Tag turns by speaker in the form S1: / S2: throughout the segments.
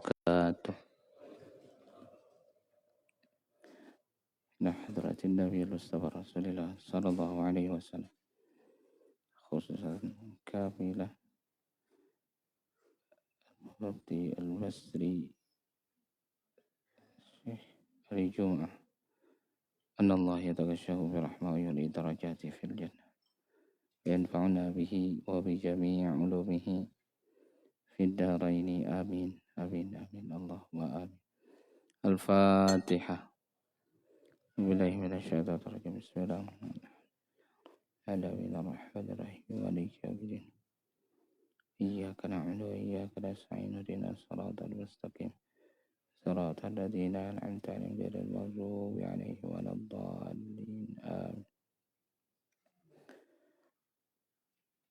S1: وبركاته. إلى حضرة النبي المصطفى رسول الله صلى الله عليه وسلم، خصوصا كافلة مفتي البصري شيخ الجمعة أن الله يتغشه برحمة ويولي درجاته في الجنة وينفعنا به وبجميع علومه في الدارين آمين آمين آمين اللهم آمين. الفاتحة. بالله من الشيطان الرجيم. بسم الله الرحمن الرحيم. الرحمن الرحيم مالك يوم الدين إياك نعبد وإياك نستعين اهدنا الصراط المستقيم صراط الذين أنعمت عليهم غير المغضوب عليهم ولا الضالين آمين.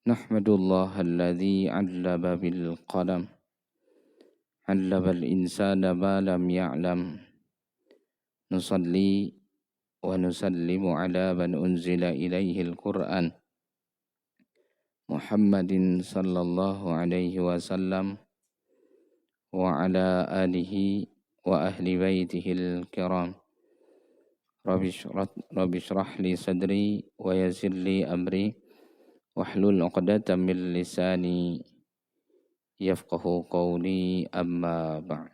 S1: نحمد الله الذي علم بالقلم علم الإنسان ما لم يعلم نصلي ونسلم على من أنزل إليه القرآن محمد صلى الله عليه وسلم وعلى آله وأهل بيته الكرام. رب اشرح لي صدري ويسر لي أمري واحلل عقدة من لساني يفقه قولي أما بعد.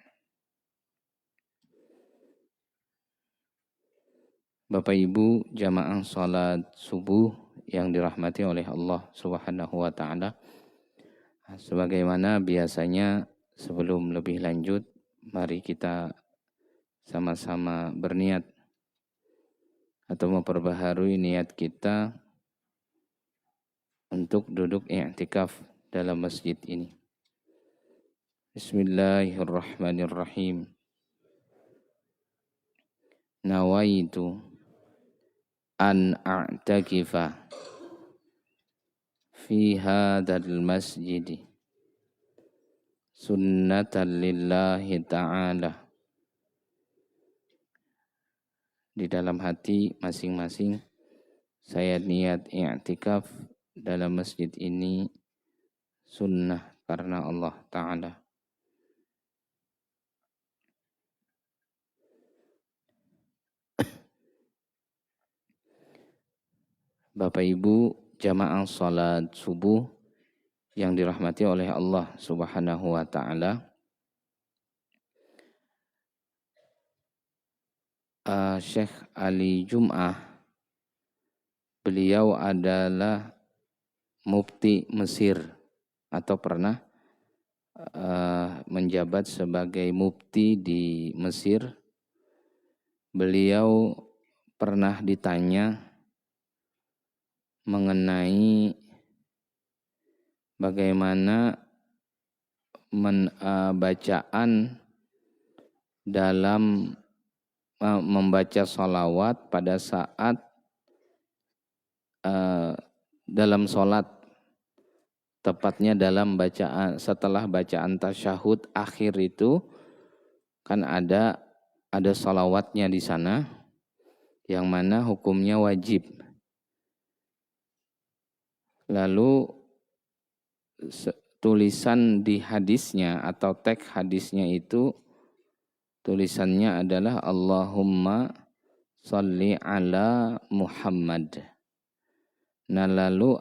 S1: Bapak Ibu jamaah salat subuh yang dirahmati oleh Allah Subhanahu wa taala. Sebagaimana biasanya sebelum lebih lanjut, mari kita sama-sama berniat atau memperbaharui niat kita untuk duduk i'tikaf dalam masjid ini. Bismillahirrahmanirrahim. Nawaitu an a'takifa fi hadzal masjid sunnatan lillahi ta'ala. Di dalam hati masing-masing saya niat i'tikaf dalam masjid ini sunnah karena Allah Ta'ala. Bapak Ibu jamaah salat subuh yang dirahmati oleh Allah Subhanahu wa taala. Syekh Ali Jum'ah, beliau adalah mufti Mesir atau pernah menjabat sebagai mufti di Mesir. Beliau pernah ditanya mengenai bagaimana bacaan dalam membaca salawat pada saat dalam sholat, tepatnya dalam bacaan setelah bacaan tasyahud akhir itu kan ada salawatnya di sana yang mana hukumnya wajib. Lalu tulisan di hadisnya atau teks hadisnya itu tulisannya adalah Allahumma sholli ala Muhammad. Nah lalu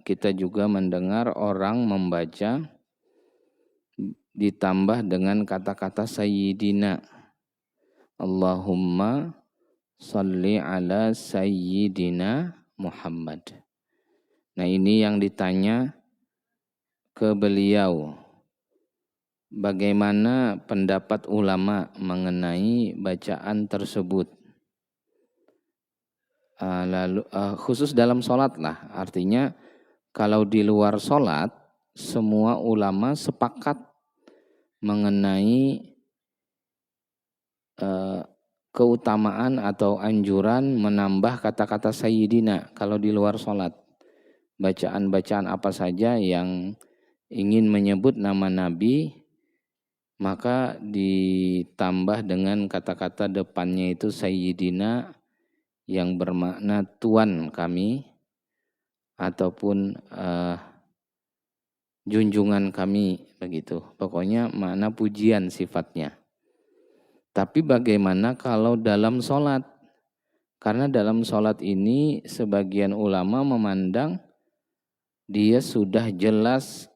S1: kita juga mendengar orang membaca ditambah dengan kata-kata Sayyidina. Allahumma sholli ala Sayyidina Muhammad. Nah ini yang ditanya ke beliau. Bagaimana pendapat ulama mengenai bacaan tersebut? Lalu khusus dalam sholat lah, artinya kalau di luar sholat semua ulama sepakat mengenai keutamaan atau anjuran menambah kata-kata Sayyidina kalau di luar sholat. Bacaan-bacaan apa saja yang ingin menyebut nama Nabi maka ditambah dengan kata-kata depannya itu Sayyidina yang bermakna Tuan kami ataupun junjungan kami, begitu. Pokoknya makna pujian sifatnya. Tapi bagaimana kalau dalam sholat? Karena dalam sholat ini sebagian ulama memandang dia sudah jelas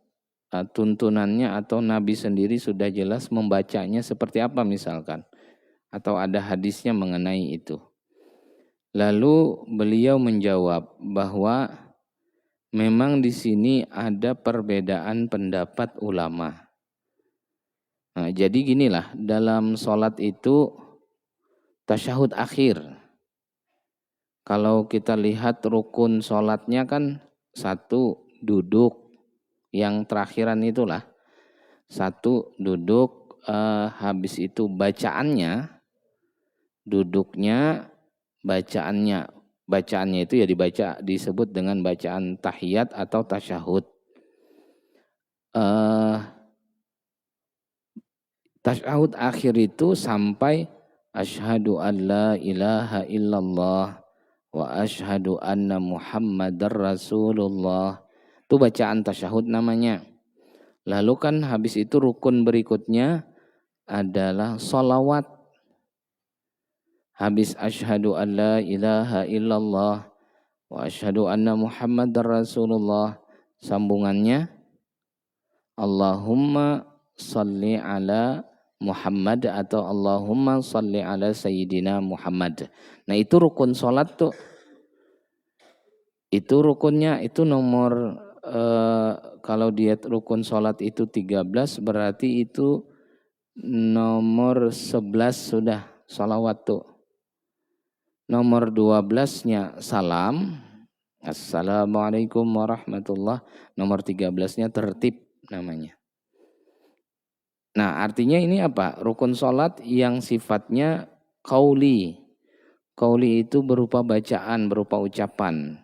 S1: tuntunannya atau Nabi sendiri sudah jelas membacanya seperti apa misalkan. Atau ada hadisnya mengenai itu. Lalu beliau menjawab bahwa memang di sini ada perbedaan pendapat ulama. Nah, jadi ginilah, dalam sholat itu tasyahud akhir. Kalau kita lihat rukun sholatnya kan satu duduk, yang terakhiran itulah. Satu duduk, habis itu bacaannya, duduknya, bacaannya itu ya disebut dengan bacaan tahiyat atau tasyahud. Tasyahud akhir itu sampai asyhadu an la ilaha illallah wa asyhadu anna muhammadar rasulullah. Itu bacaan tasyahud namanya. Lalu kan habis itu rukun berikutnya adalah sholawat. Habis asyhadu an la ilaha illallah wa asyhadu anna muhammadar rasulullah, sambungannya Allahumma shalli ala Muhammad atau Allahumma shalli ala Sayyidina Muhammad. Nah itu rukun sholat tuh. Itu rukunnya itu nomor, kalau dia rukun sholat itu 13 berarti itu nomor 11 sudah sholawat tuh. Nomor 12-nya salam. Assalamualaikum warahmatullah. Nomor 13-nya tertib namanya. Nah artinya ini apa? Rukun sholat yang sifatnya qauli. Qauli itu berupa bacaan, berupa ucapan.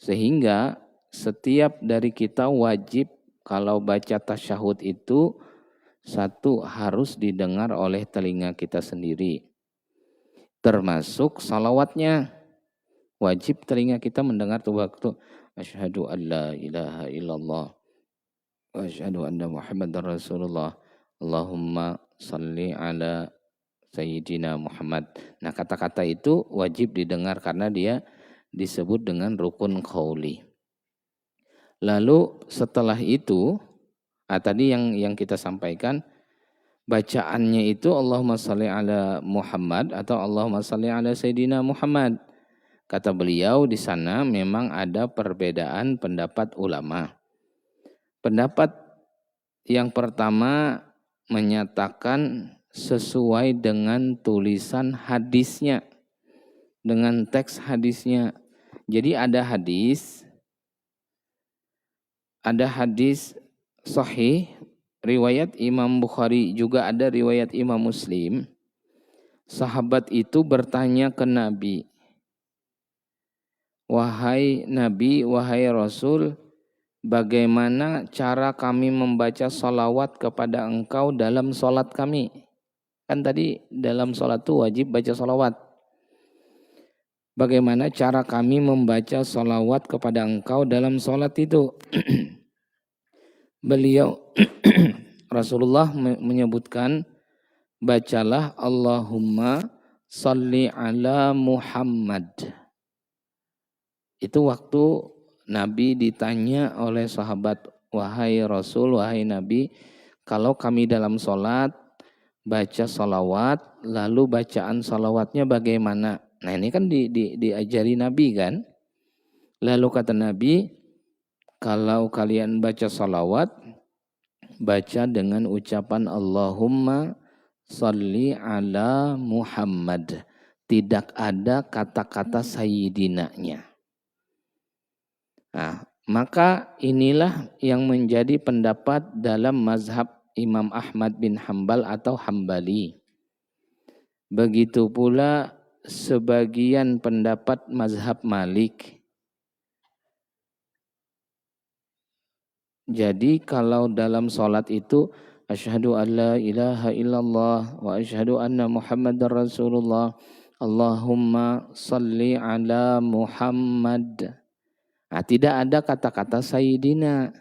S1: Sehingga setiap dari kita wajib kalau baca tasyahud itu satu harus didengar oleh telinga kita sendiri. Termasuk salawatnya. Wajib telinga kita mendengar tuh waktu asyhadu an la ilaha illallah wa asyhadu anna muhammadar rasulullah. Allahumma salli ala Sayyidina Muhammad. Nah kata-kata itu wajib didengar karena dia disebut dengan rukun qauli. Lalu setelah itu, tadi yang kita sampaikan, bacaannya itu Allahumma salli ala Muhammad atau Allahumma salli ala Sayyidina Muhammad. Kata beliau di sana memang ada perbedaan pendapat ulama. Pendapat yang pertama menyatakan sesuai dengan tulisan hadisnya, dengan teks hadisnya. Jadi ada hadis sahih riwayat Imam Bukhari, juga ada riwayat Imam Muslim. Sahabat itu bertanya ke Nabi, "Wahai Nabi, wahai Rasul, bagaimana cara kami membaca sholawat kepada engkau dalam sholat kami?" Kan tadi dalam sholat itu wajib baca sholawat. Bagaimana cara kami membaca sholawat kepada engkau dalam sholat itu? Beliau Rasulullah menyebutkan, bacalah Allahumma shalli ala Muhammad. Itu waktu Nabi ditanya oleh sahabat, "Wahai Rasul, wahai Nabi, kalau kami dalam sholat baca sholawat, lalu bacaan sholawatnya bagaimana?" Nah ini kan diajari Nabi kan. Lalu kata Nabi, kalau kalian baca sholawat, baca dengan ucapan Allahumma sholli ala Muhammad. Tidak ada kata-kata sayyidinanya. Nah, maka inilah yang menjadi pendapat dalam mazhab Imam Ahmad bin Hambal atau Hambali. Begitu pula sebagian pendapat mazhab Malik. Jadi kalau dalam sholat itu asyhadu an la ilaha illallah wa asyhadu anna muhammadar rasulullah, Allahumma salli ala Muhammad. Nah, tidak ada kata-kata sayyidina.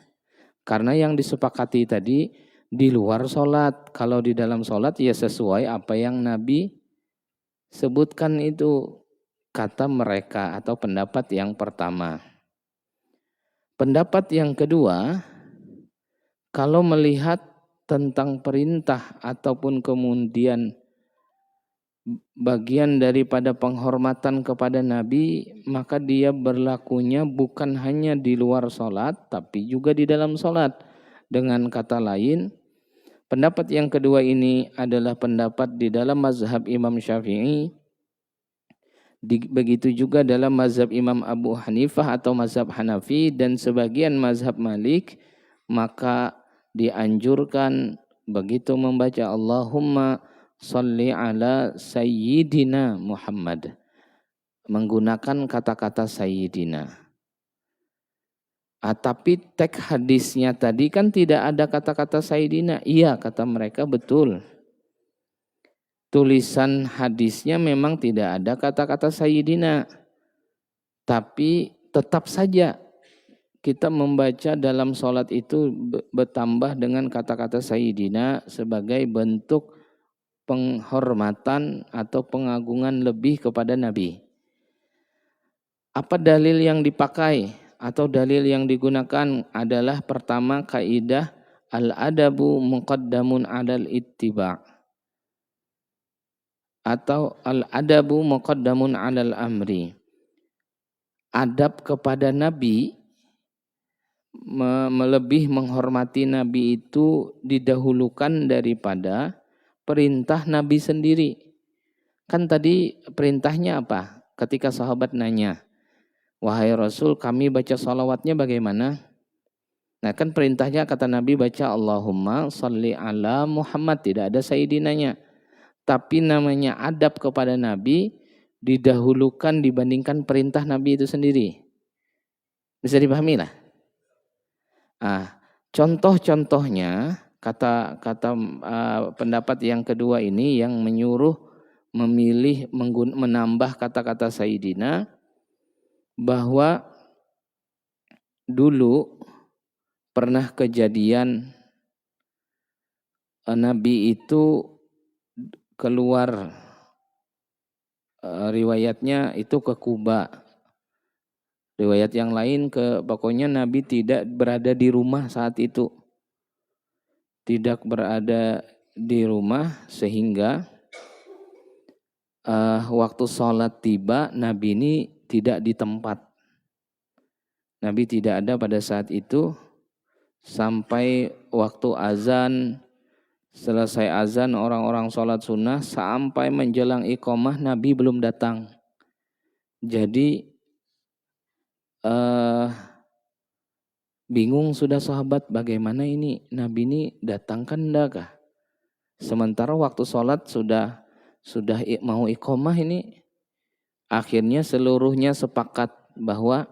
S1: Karena yang disepakati tadi di luar sholat. Kalau di dalam sholat ya sesuai apa yang Nabi sebutkan itu, kata mereka atau pendapat yang pertama. Pendapat yang kedua, kalau melihat tentang perintah ataupun kemudian bagian daripada penghormatan kepada Nabi, maka dia berlakunya bukan hanya di luar sholat, tapi juga di dalam sholat. Dengan kata lain, pendapat yang kedua ini adalah pendapat di dalam mazhab Imam Syafi'i, begitu juga dalam mazhab Imam Abu Hanifah atau mazhab Hanafi dan sebagian mazhab Malik. Maka dianjurkan begitu membaca Allahumma sholli ala sayyidina Muhammad, menggunakan kata-kata sayyidina. Tapi teks hadisnya tadi kan tidak ada kata-kata sayyidina. Iya, kata mereka, betul. Tulisan hadisnya memang tidak ada kata-kata sayyidina. Tapi tetap saja kita membaca dalam sholat itu bertambah dengan kata-kata sayyidina sebagai bentuk penghormatan atau pengagungan lebih kepada Nabi. Apa dalil yang dipakai atau dalil yang digunakan adalah pertama kaidah al-adabu muqaddamun 'alal ittiba' atau al-adabu muqaddamun 'alal amri. Adab kepada Nabi, melebih menghormati Nabi itu didahulukan daripada perintah Nabi sendiri. Kan tadi perintahnya apa? Ketika sahabat nanya, wahai Rasul, kami baca salawatnya bagaimana? Nah kan perintahnya kata Nabi baca Allahumma sholli ala Muhammad, tidak ada sayyidinanya. Tapi namanya adab kepada Nabi didahulukan dibandingkan perintah Nabi itu sendiri. Bisa dipahami lah. Contoh-contohnya kata pendapat yang kedua ini yang menyuruh memilih menambah kata-kata sayyidina, bahwa dulu pernah kejadian Nabi itu keluar, riwayatnya itu ke Kuba. Riwayat yang lain pokoknya Nabi tidak berada di rumah saat itu. Tidak berada di rumah sehingga waktu sholat tiba Nabi ini tidak di tempat. Nabi tidak ada pada saat itu sampai waktu azan. Selesai azan orang-orang sholat sunnah sampai menjelang iqamah Nabi belum datang. Jadi bingung sudah sahabat, bagaimana ini Nabi ini datang kan enggak? Sementara waktu sholat sudah mau iqamah ini. Akhirnya seluruhnya sepakat bahwa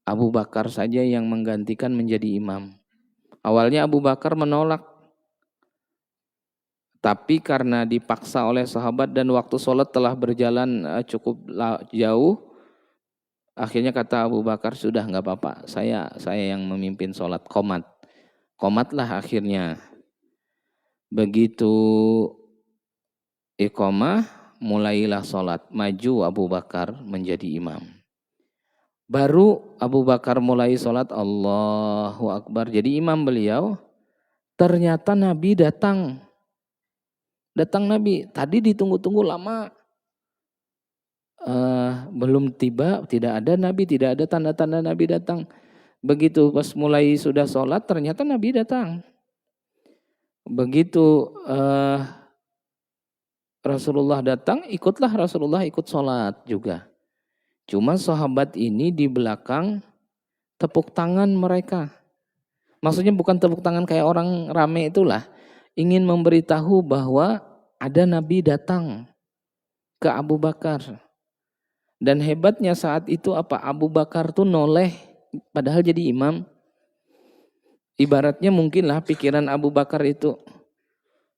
S1: Abu Bakar saja yang menggantikan menjadi imam. Awalnya Abu Bakar menolak, tapi karena dipaksa oleh sahabat dan waktu sholat telah berjalan cukup jauh, akhirnya kata Abu Bakar, sudah nggak apa-apa, saya yang memimpin sholat, komatlah akhirnya. Begitu iqamah, mulailah sholat, maju Abu Bakar menjadi imam. Baru Abu Bakar mulai sholat, Allahu Akbar, jadi imam beliau. Ternyata Nabi datang Nabi, tadi ditunggu-tunggu lama. Belum tiba, tidak ada Nabi, tidak ada tanda-tanda Nabi datang. Begitu pas mulai sudah sholat, ternyata Nabi datang. Begitu Rasulullah datang, ikutlah Rasulullah ikut sholat juga. Cuma sahabat ini di belakang tepuk tangan mereka. Maksudnya bukan tepuk tangan kayak orang rame itulah. Ingin memberitahu bahwa ada Nabi datang ke Abu Bakar. Dan hebatnya saat itu apa? Abu Bakar tuh noleh padahal jadi imam. Ibaratnya mungkinlah pikiran Abu Bakar itu,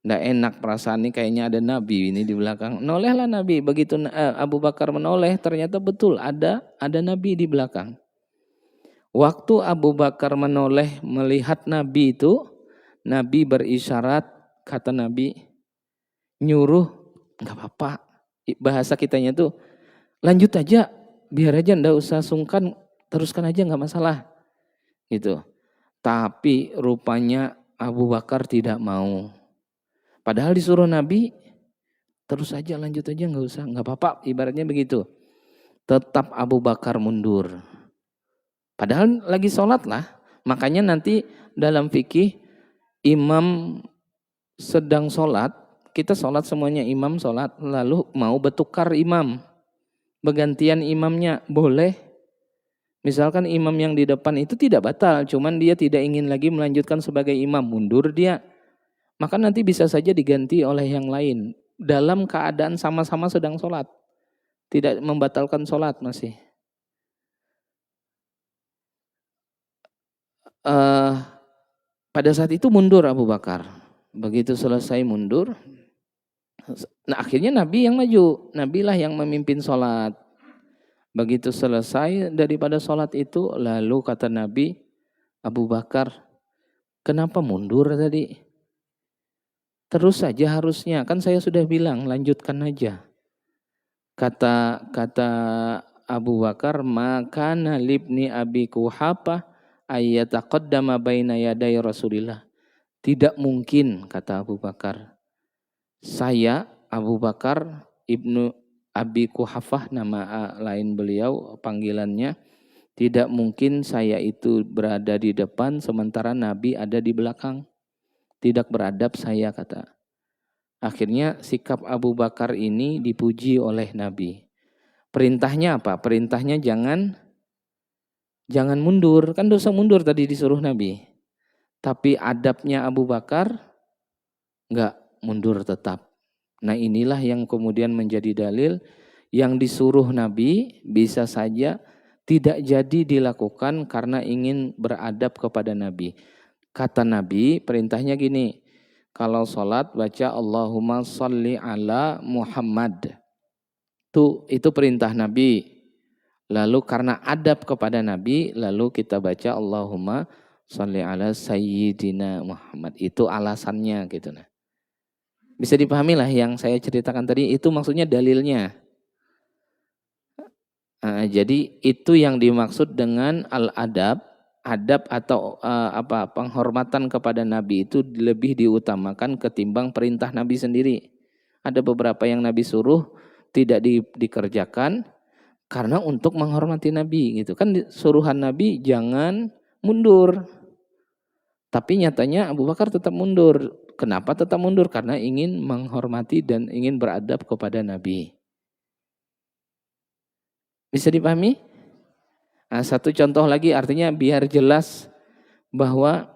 S1: nggak enak perasaan ini, kayaknya ada Nabi ini di belakang. Nolehlah Nabi. Begitu Abu Bakar menoleh, ternyata betul ada Nabi di belakang. Waktu Abu Bakar menoleh melihat Nabi itu, Nabi berisyarat, kata Nabi, nyuruh, nggak apa-apa. Bahasa kitanya tuh, lanjut aja, biar aja ndak usah sungkan, teruskan aja nggak masalah. Gitu. Tapi rupanya Abu Bakar tidak mau. Padahal disuruh Nabi, terus aja lanjut aja nggak usah, nggak apa-apa, ibaratnya begitu. Tetap Abu Bakar mundur. Padahal lagi sholat lah. Makanya nanti dalam fikih imam sedang sholat, kita sholat semuanya imam sholat, lalu mau bertukar imam, bergantian imamnya boleh. Misalkan imam yang di depan itu tidak batal, cuman dia tidak ingin lagi melanjutkan sebagai imam, mundur dia. Maka nanti bisa saja diganti oleh yang lain dalam keadaan sama-sama sedang sholat, tidak membatalkan sholat masih. Pada saat itu mundur Abu Bakar. Begitu selesai mundur, nah akhirnya Nabi yang maju, Nabilah yang memimpin sholat. Begitu selesai daripada sholat itu, lalu kata Nabi, Abu Bakar, kenapa mundur tadi? Terus saja harusnya, kan saya sudah bilang lanjutkan aja. Kata Abu Bakar, maka nalibni Abi Kuhafah ayyataqaddama baina yaday Rasulillah. Tidak mungkin, kata Abu Bakar. Saya, Abu Bakar, Ibnu Abi Kuhafah, nama lain beliau, panggilannya. Tidak mungkin saya itu berada di depan, sementara Nabi ada di belakang. Tidak beradab saya, kata. Akhirnya sikap Abu Bakar ini dipuji oleh Nabi. Perintahnya apa? Perintahnya jangan mundur. Kan dosa mundur tadi disuruh Nabi. Tapi adabnya Abu Bakar enggak, mundur tetap. Nah inilah yang kemudian menjadi dalil yang disuruh Nabi bisa saja tidak jadi dilakukan karena ingin beradab kepada Nabi. Kata Nabi perintahnya gini, kalau sholat baca Allahumma sholli ala Muhammad. Itu perintah Nabi. Lalu karena adab kepada Nabi, lalu kita baca Allahumma sholli ala Sayyidina Muhammad. Itu alasannya gitu. Nah. Bisa dipahami lah yang saya ceritakan tadi, itu maksudnya dalilnya. Jadi itu yang dimaksud dengan al-adab. Adab atau penghormatan kepada Nabi itu lebih diutamakan ketimbang perintah Nabi sendiri. Ada beberapa yang Nabi suruh tidak dikerjakan, karena untuk menghormati Nabi gitu kan, suruhan Nabi jangan mundur. Tapi nyatanya Abu Bakar tetap mundur. Kenapa tetap mundur? Karena ingin menghormati dan ingin beradab kepada Nabi. Bisa dipahami? Nah, satu contoh lagi artinya biar jelas bahwa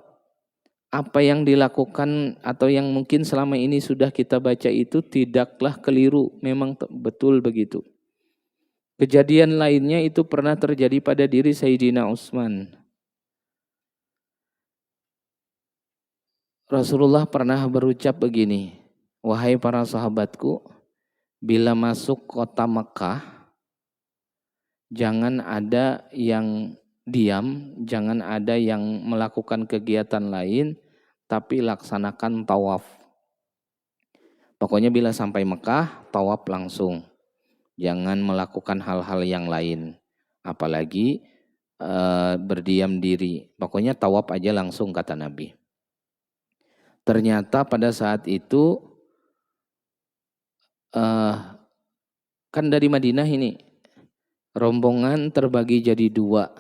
S1: apa yang dilakukan atau yang mungkin selama ini sudah kita baca itu tidaklah keliru. Memang betul begitu. Kejadian lainnya itu pernah terjadi pada diri Sayyidina Utsman. Rasulullah pernah berucap begini, wahai para sahabatku, bila masuk kota Mekah, jangan ada yang diam, jangan ada yang melakukan kegiatan lain, tapi laksanakan tawaf. Pokoknya bila sampai Mekah, tawaf langsung. Jangan melakukan hal-hal yang lain, apalagi berdiam diri. Pokoknya tawaf aja langsung, kata Nabi. Ternyata pada saat itu kan dari Madinah ini rombongan terbagi jadi dua.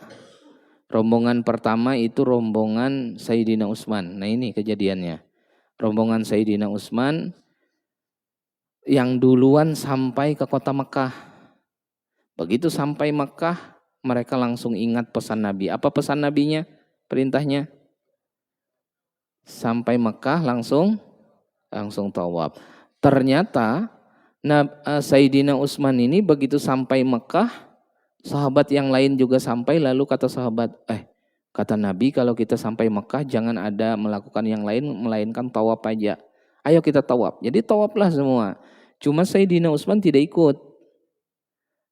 S1: Rombongan pertama itu rombongan Sayyidina Utsman. Nah ini kejadiannya. Rombongan Sayyidina Utsman yang duluan sampai ke kota Mekah. Begitu sampai Mekah, mereka langsung ingat pesan Nabi. Apa pesan Nabinya? Perintahnya? Sampai Mekah langsung tawaf. Ternyata Sayyidina Utsman ini begitu sampai Mekah, sahabat yang lain juga sampai, lalu kata sahabat, kata Nabi kalau kita sampai Mekah jangan ada melakukan yang lain melainkan tawaf aja. Ayo kita tawaf. Jadi tawaflah semua. Cuma Sayyidina Utsman tidak ikut.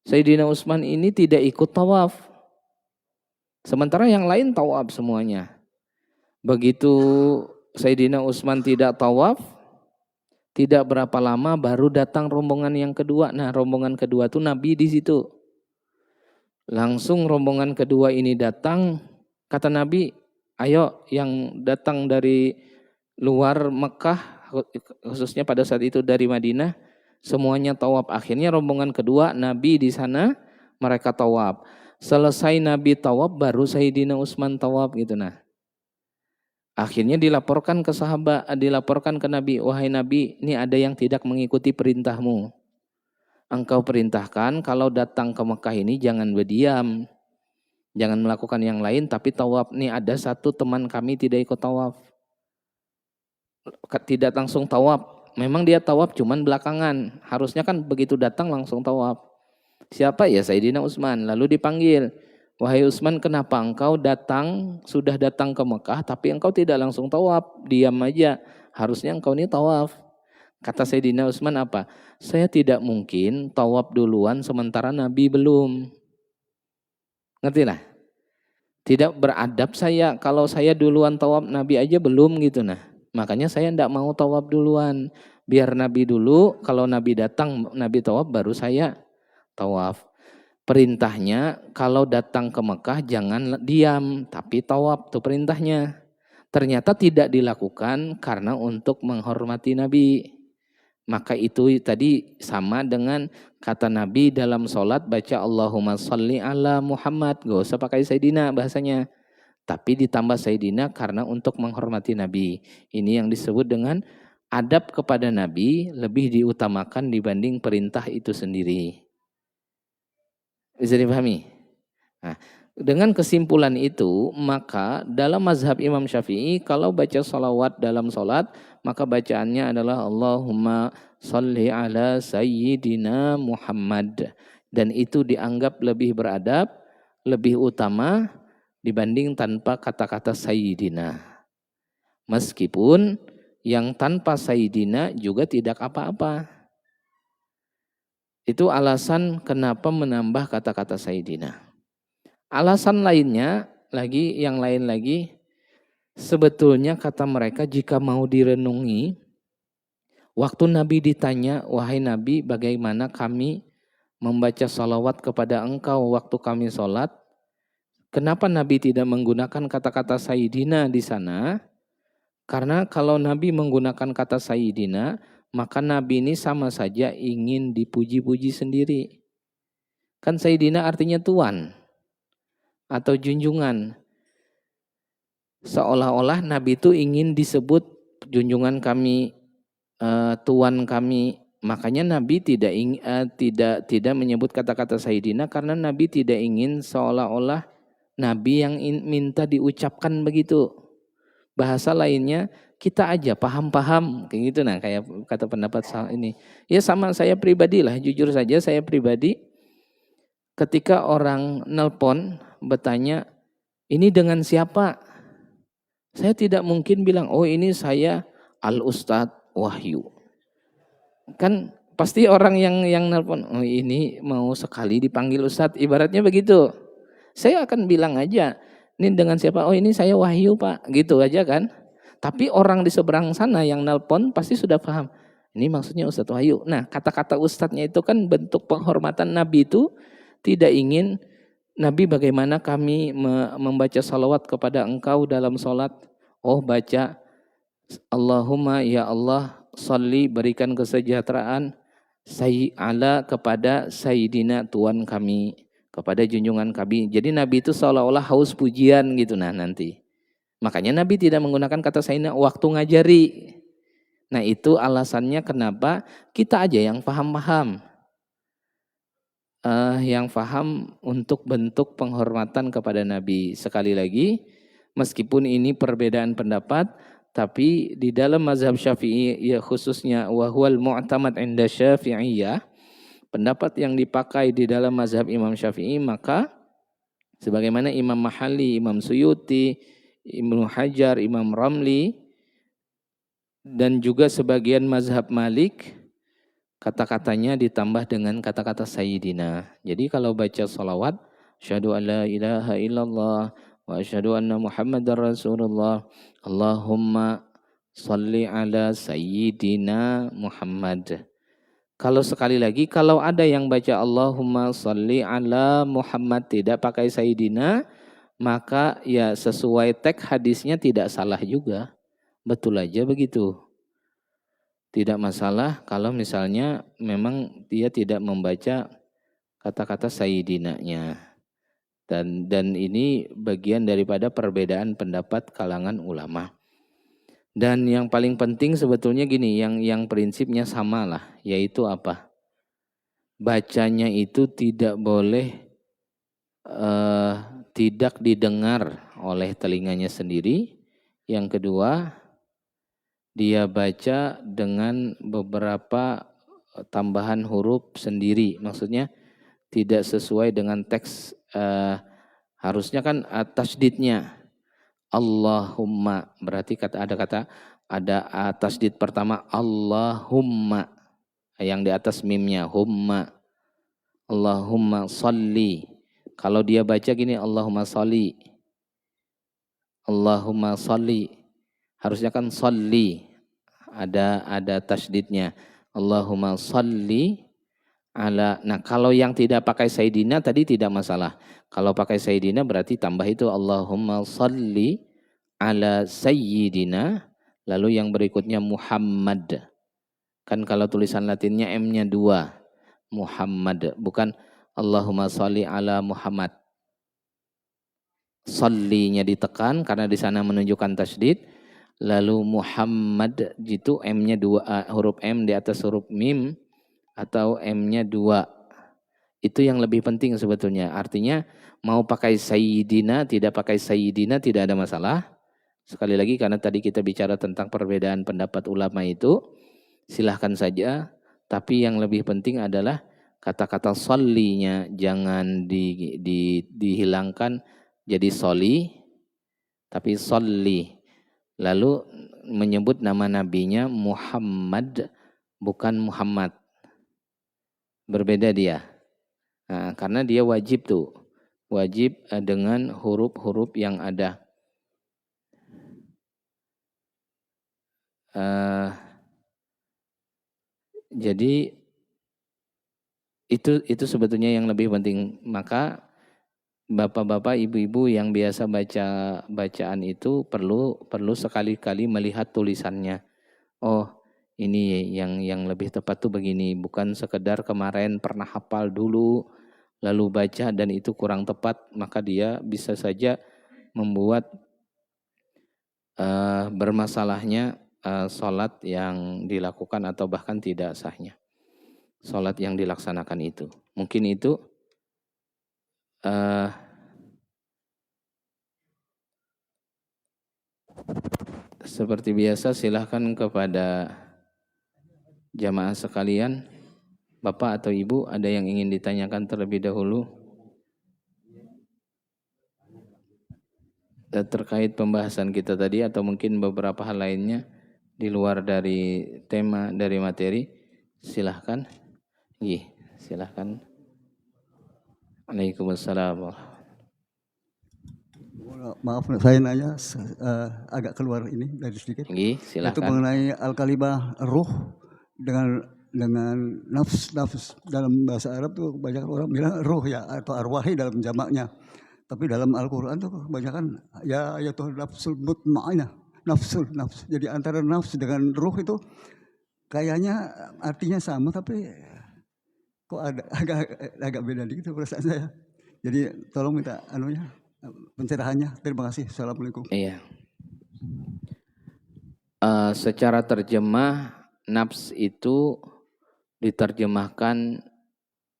S1: Sayyidina Utsman ini tidak ikut tawaf. Sementara yang lain tawaf semuanya. Begitu Sayyidina Utsman tidak tawaf, tidak berapa lama baru datang rombongan yang kedua. Nah, rombongan kedua tuh Nabi di situ. Langsung rombongan kedua ini datang, kata Nabi, ayo yang datang dari luar Mekah, khususnya pada saat itu dari Madinah, semuanya tawaf. Akhirnya rombongan kedua, Nabi di sana, mereka tawaf. Selesai Nabi tawaf, baru Sayyidina Utsman tawaf gitu. Nah, akhirnya dilaporkan ke sahabat, dilaporkan ke Nabi, wahai Nabi, ini ada yang tidak mengikuti perintahmu. Engkau perintahkan kalau datang ke Mekah ini jangan berdiam, jangan melakukan yang lain, tapi tawaf. Nih ada satu teman kami tidak ikut tawaf, tidak langsung tawaf. Memang dia tawaf cuman belakangan. Harusnya kan begitu datang langsung tawaf. Siapa ya? Sayyidina Utsman. Lalu dipanggil, wahai Utsman, kenapa engkau datang, sudah datang ke Mekah, tapi engkau tidak langsung tawaf, diam aja. Harusnya engkau ini tawaf. Kata Sayyidina Utsman apa? Saya tidak mungkin tawaf duluan sementara Nabi belum. Ngerti lah? Tidak beradab saya kalau saya duluan tawaf, Nabi aja belum gitu. Nah, makanya saya tidak mau tawaf duluan. Biar Nabi dulu, kalau Nabi datang, Nabi tawaf, baru saya tawaf. Perintahnya kalau datang ke Mekah jangan diam, tapi tawaf, itu perintahnya. Ternyata tidak dilakukan karena untuk menghormati Nabi. Maka itu tadi sama dengan kata Nabi dalam sholat baca Allahumma sholli ala Muhammad. Gak usah pakai Sayyidina bahasanya. Tapi ditambah Sayyidina karena untuk menghormati Nabi. Ini yang disebut dengan adab kepada Nabi lebih diutamakan dibanding perintah itu sendiri. Bisa dipahami? Nah, dengan kesimpulan itu, maka dalam mazhab Imam Syafi'i, kalau baca salawat dalam sholat, maka bacaannya adalah Allahumma sholli ala Sayyidina Muhammad. Dan itu dianggap lebih beradab, lebih utama dibanding tanpa kata-kata Sayyidina. Meskipun yang tanpa Sayyidina juga tidak apa-apa. Itu alasan kenapa menambah kata-kata Sayyidina. Alasan lainnya lagi, yang lain lagi, sebetulnya kata mereka jika mau direnungi, waktu Nabi ditanya, wahai Nabi bagaimana kami membaca salawat kepada engkau waktu kami sholat, kenapa Nabi tidak menggunakan kata-kata Sayyidina di sana? Karena kalau Nabi menggunakan kata Sayyidina, maka Nabi ini sama saja ingin dipuji-puji sendiri. Kan Sayyidina artinya tuan atau junjungan. Seolah-olah Nabi itu ingin disebut junjungan kami, tuan kami. Makanya Nabi tidak menyebut kata-kata Sayyidina karena Nabi tidak ingin seolah-olah Nabi yang minta diucapkan begitu. Bahasa lainnya kita aja paham-paham kayak gitu. Nah, kayak kata pendapat ini. Ya sama saya pribadi lah, jujur saja saya pribadi ketika orang nelpon bertanya, ini dengan siapa? Saya tidak mungkin bilang, oh ini saya Al-Ustadz Wahyu. Kan pasti orang yang nelpon, oh ini mau sekali dipanggil Ustadz, ibaratnya begitu. Saya akan bilang aja, ini dengan siapa? Oh ini saya Wahyu Pak, gitu aja kan. Tapi orang di seberang sana yang nelpon pasti sudah paham. Ini maksudnya Ustadz Wahyu. Nah kata-kata Ustadznya itu kan bentuk penghormatan Nabi itu tidak ingin Nabi bagaimana kami membaca salawat kepada engkau dalam sholat. Oh baca Allahumma ya Allah sholli berikan kesejahteraan ala kepada Sayyidina Tuhan kami, kepada junjungan kami. Jadi Nabi itu seolah-olah haus pujian gitu nah nanti. Makanya Nabi tidak menggunakan kata Sayyidina waktu ngajari. Nah itu alasannya kenapa kita aja yang paham-paham. Yang paham untuk bentuk penghormatan kepada Nabi. Sekali lagi, meskipun ini perbedaan pendapat, tapi di dalam mazhab Syafi'i ya khususnya wahwal mu'tamad inda Syafi'iyah, pendapat yang dipakai di dalam mazhab Imam Syafi'i, maka sebagaimana Imam Mahalli, Imam Suyuti, Ibnu Hajar, Imam Ramli, dan juga sebagian mazhab Malik, kata-katanya ditambah dengan kata-kata Sayyidina. Jadi kalau baca sholawat, asyhadu an la ilaha illallah, wa asyhadu anna Muhammadar Rasulullah. Allahumma shalli ala sayyidina Muhammad. Kalau sekali lagi, kalau ada yang baca Allahumma shalli ala Muhammad tidak pakai sayyidina, maka ya sesuai teks hadisnya tidak salah juga. Betul aja begitu. Tidak masalah kalau misalnya memang dia tidak membaca kata-kata sayyidinanya. Dan ini bagian daripada perbedaan pendapat kalangan ulama. Dan yang paling penting sebetulnya gini, yang prinsipnya sama lah, yaitu apa? Bacanya itu tidak boleh tidak didengar oleh telinganya sendiri. Yang kedua, dia baca dengan beberapa tambahan huruf sendiri. Maksudnya tidak sesuai dengan teks, harusnya kan tasdidnya. Allahumma, berarti ada tasdid pertama Allahumma, yang di atas mimnya humma. Allahumma sholli. Kalau dia baca gini Allahumma sholli, Allahumma sholli, harusnya kan sholli, ada tasdidnya Allahumma sholli ala. Nah kalau yang tidak pakai sayyidina tadi tidak masalah. Kalau pakai sayyidina berarti tambah itu Allahumma sholli ala sayyidina. Lalu yang berikutnya Muhammad. Kan kalau tulisan Latinnya M-nya 2. Muhammad. Bukan Allahumma sholli ala Muhammad. Shollinya ditekan karena di sana menunjukkan tasdid. Lalu Muhammad itu M-nya 2. Huruf M di atas huruf mim. Atau M-nya 2. Itu yang lebih penting sebetulnya. Artinya mau pakai sayyidina, tidak pakai sayyidina tidak ada masalah. Sekali lagi karena tadi kita bicara tentang perbedaan pendapat ulama itu, silahkan saja. Tapi yang lebih penting adalah kata-kata shollinya jangan dihilangkan jadi sholli, tapi sholli. Lalu menyebut nama nabinya Muhammad, bukan Muhammad. Berbeda dia. Nah, karena dia wajib tuh. Wajib dengan huruf-huruf yang ada. Jadi itu sebetulnya yang lebih penting. Maka bapak-bapak, ibu-ibu yang biasa baca bacaan itu perlu sekali-kali melihat tulisannya. Oh, ini yang lebih tepat tuh begini, bukan sekedar kemarin pernah hafal dulu lalu baca dan itu kurang tepat, maka dia bisa saja membuat bermasalahnya sholat yang dilakukan atau bahkan tidak sahnya sholat yang dilaksanakan itu. Mungkin itu seperti biasa, silahkan kepada jamaah sekalian, Bapak atau Ibu, ada yang ingin ditanyakan terlebih dahulu terkait pembahasan kita tadi atau mungkin beberapa hal lainnya di luar dari tema, dari materi. Silahkan. Silahkan. Waalaikumsalam.
S2: Maaf saya nanya agak keluar ini dari sedikit.
S1: Silahkan.
S2: Itu mengenai al-kalimah ruh dengan nafs dalam bahasa Arab tuh kebanyakan orang bilang ruh ya atau arwahi dalam jamaknya. Tapi dalam Al-Qur'an tuh kebanyakan ya Tuhan nafsul mutmainnah, nafs. Jadi antara nafs dengan ruh itu kayaknya artinya sama tapi kok agak beda dikit perasaan saya. Jadi tolong minta pencerahannya. Terima kasih. Assalamualaikum.
S1: Iya. Secara terjemah nafs itu diterjemahkan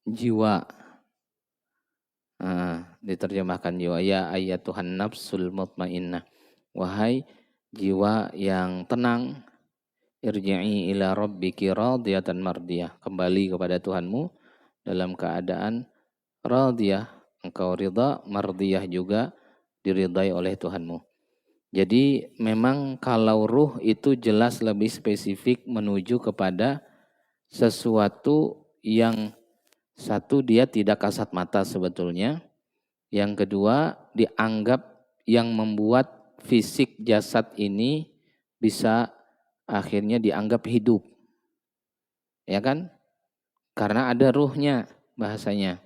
S1: jiwa. Diterjemahkan jiwa. Ya ayyatuhan nafsul mutmainnah. Wahai jiwa yang tenang, irji'i ila rabbiki radiyatan mardiyah. Kembali kepada Tuhanmu dalam keadaan radiyah. Engkau ridha, mardiyah juga diridai oleh Tuhanmu. Jadi memang kalau ruh itu jelas lebih spesifik menuju kepada sesuatu yang satu dia tidak kasat mata sebetulnya. Yang kedua, dianggap yang membuat fisik jasad ini bisa akhirnya dianggap hidup. Ya kan? Karena ada ruhnya bahasanya.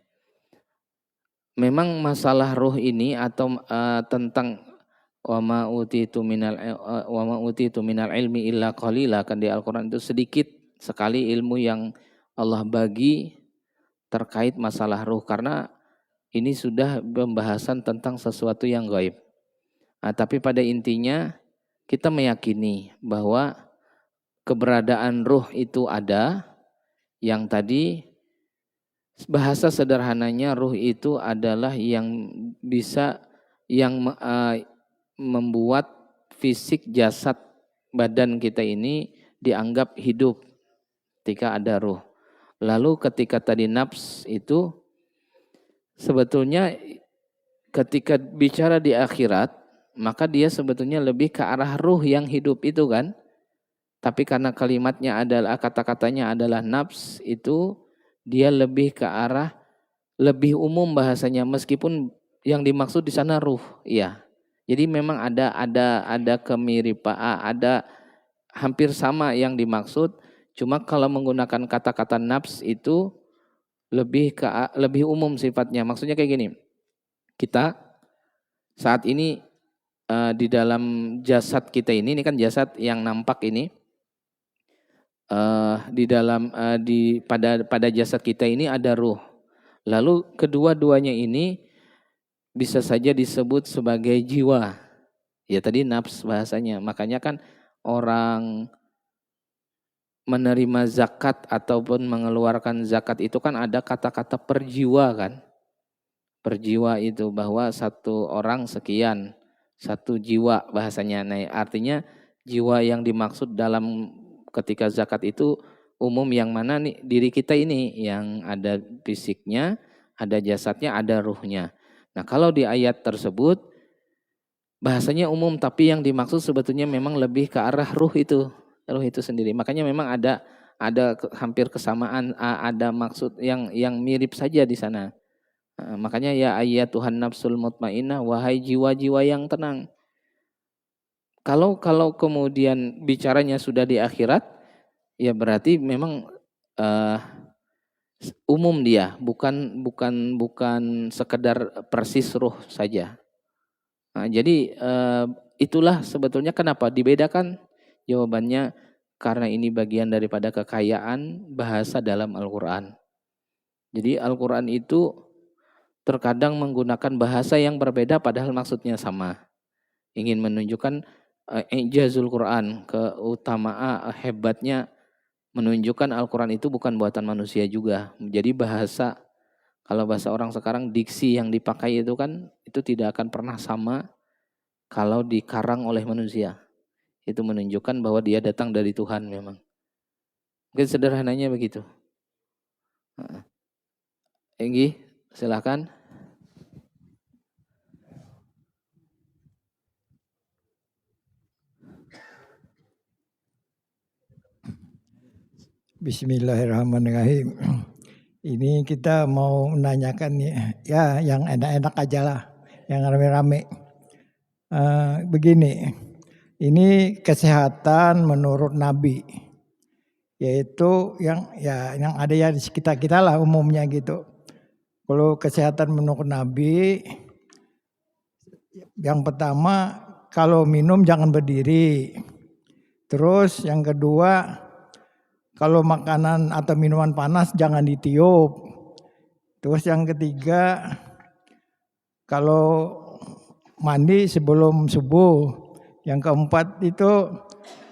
S1: Memang masalah ruh ini atau tentang wa ma utitu minal ilmi illa qalila, kan di Al-Qur'an itu sedikit sekali ilmu yang Allah bagi terkait masalah ruh, karena ini sudah pembahasan tentang sesuatu yang gaib. Nah, tapi pada intinya kita meyakini bahwa keberadaan ruh itu ada, yang tadi bahasa sederhananya ruh itu adalah yang bisa membuat fisik jasad badan kita ini dianggap hidup ketika ada ruh. Lalu ketika tadi nafs itu sebetulnya ketika bicara di akhirat, maka dia sebetulnya lebih ke arah ruh yang hidup itu kan. Tapi karena kalimatnya adalah, kata-katanya adalah nafs, itu dia lebih ke arah lebih umum bahasanya, meskipun yang dimaksud di sana ruh, iya. Jadi memang ada kemiripan, ada hampir sama yang dimaksud, cuma kalau menggunakan kata-kata nafs itu lebih umum sifatnya. Maksudnya kayak gini. Kita saat ini di dalam jasad kita ini kan jasad yang nampak ini, di dalam pada jasad kita ini ada ruh. Lalu kedua-duanya ini bisa saja disebut sebagai jiwa. Ya tadi nafs bahasanya. Makanya kan orang menerima zakat ataupun mengeluarkan zakat itu kan ada kata-kata perjiwa kan. Perjiwa itu bahwa satu orang sekian, satu jiwa bahasanya. Nah, artinya jiwa yang dimaksud dalam ketika zakat itu umum yang mana nih, diri kita ini yang ada fisiknya, ada jasadnya, ada ruhnya. Nah, kalau di ayat tersebut bahasanya umum, tapi yang dimaksud sebetulnya memang lebih ke arah ruh itu sendiri. Makanya memang ada hampir kesamaan, ada maksud yang mirip saja di sana. Makanya ya ayat Tuhan nafsul mutmainnah, wahai jiwa-jiwa yang tenang. Kalau kemudian bicaranya sudah di akhirat, ya berarti memang umum dia, bukan sekedar persis ruh saja. Nah, jadi itulah sebetulnya kenapa dibedakan. Jawabannya karena ini bagian daripada kekayaan bahasa dalam Al-Quran. Jadi Al-Quran itu terkadang menggunakan bahasa yang berbeda padahal maksudnya sama. Ingin menunjukkan ijazul Quran, keutamaan hebatnya, menunjukkan Al-Quran itu bukan buatan manusia juga. Jadi bahasa, kalau bahasa orang sekarang diksi yang dipakai itu kan itu tidak akan pernah sama kalau dikarang oleh manusia. Itu menunjukkan bahwa dia datang dari Tuhan memang. Mungkin sederhananya begitu. Enggi, silakan.
S3: Bismillahirrahmanirrahim. Ini kita mau menanyakan ya yang enak-enak aja lah, yang rame-rame. Begini, ini kesehatan menurut Nabi, yaitu yang ada ya di sekitar kita lah umumnya gitu. Kalau kesehatan menurut Nabi, yang pertama kalau minum jangan berdiri. Terus yang kedua, kalau makanan atau minuman panas jangan ditiup. Terus yang ketiga, kalau mandi sebelum subuh. Yang keempat itu